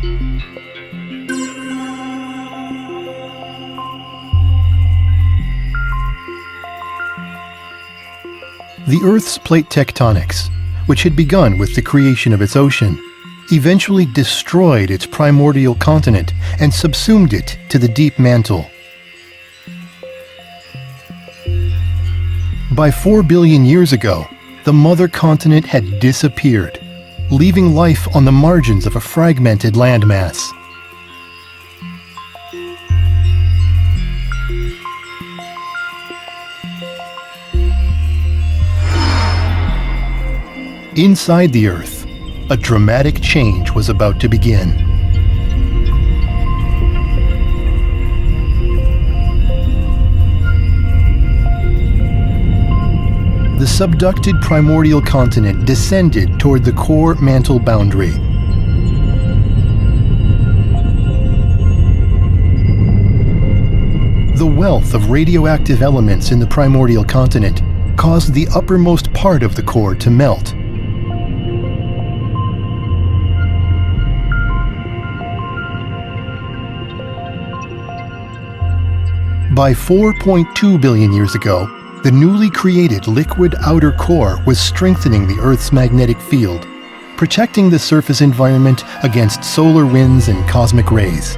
The Earth's plate tectonics, which had begun with the creation of its ocean, eventually destroyed its primordial continent and subsumed it to the deep mantle. By 4 billion years ago, the mother continent had disappeared, leaving life on the margins of a fragmented landmass. Inside the Earth, a dramatic change was about to begin. The subducted primordial continent descended toward the core mantle boundary. The wealth of radioactive elements in the primordial continent caused the uppermost part of the core to melt. By 4.2 billion years ago, the newly created liquid outer core was strengthening the Earth's magnetic field, protecting the surface environment against solar winds and cosmic rays.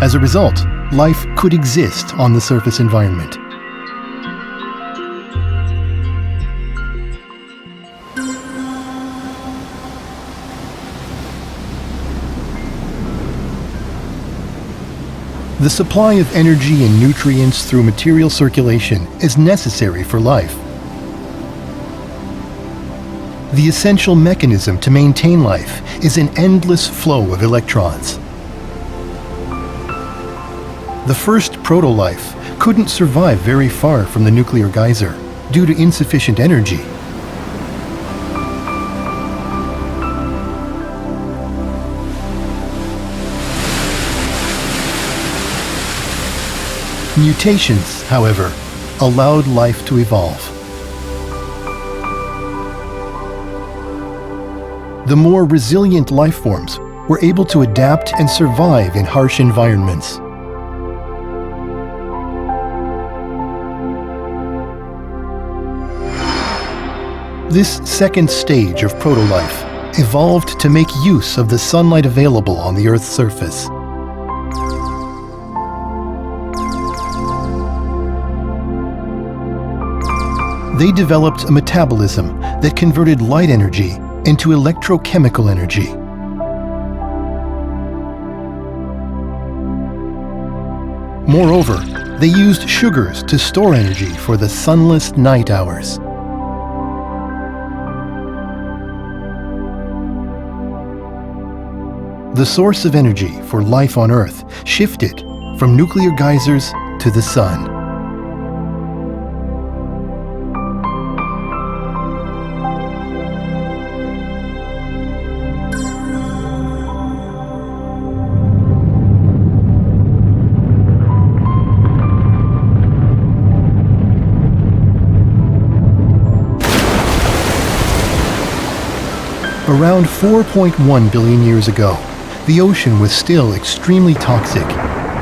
As a result, life could exist on the surface environment. The supply of energy and nutrients through material circulation is necessary for life. The essential mechanism to maintain life is an endless flow of electrons. The first proto-life couldn't survive very far from the nuclear geyser due to insufficient energy. Mutations, however, allowed life to evolve. The more resilient life forms were able to adapt and survive in harsh environments. This second stage of proto-life evolved to make use of the sunlight available on the Earth's surface. They developed a metabolism that converted light energy into electrochemical energy. Moreover, they used sugars to store energy for the sunless night hours. The source of energy for life on Earth shifted from nuclear geysers to the sun. Around 4.1 billion years ago, the ocean was still extremely toxic,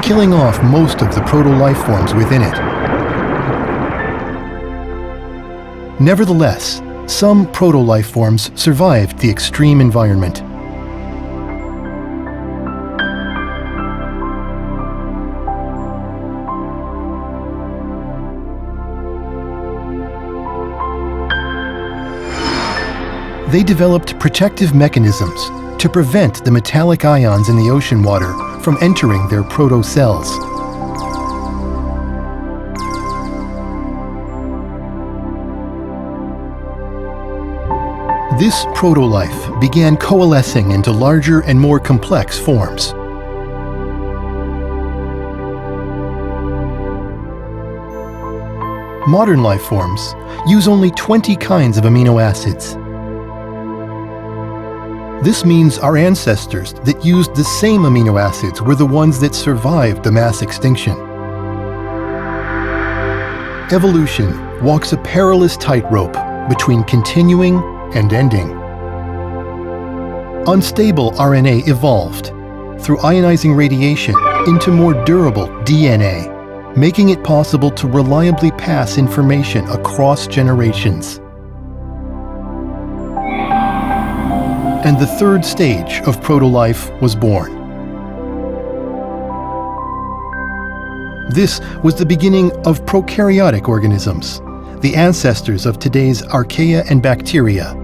killing off most of the proto-life forms within it. Nevertheless, some proto-life forms survived the extreme environment. They developed protective mechanisms to prevent the metallic ions in the ocean water from entering their proto-cells. This proto-life began coalescing into larger and more complex forms. Modern life forms use only 20 kinds of amino acids. This means our ancestors that used the same amino acids were the ones that survived the mass extinction. Evolution walks a perilous tightrope between continuing and ending. Unstable RNA evolved through ionizing radiation into more durable DNA, making it possible to reliably pass information across generations. And the third stage of proto-life was born. This was the beginning of prokaryotic organisms, the ancestors of today's archaea and bacteria,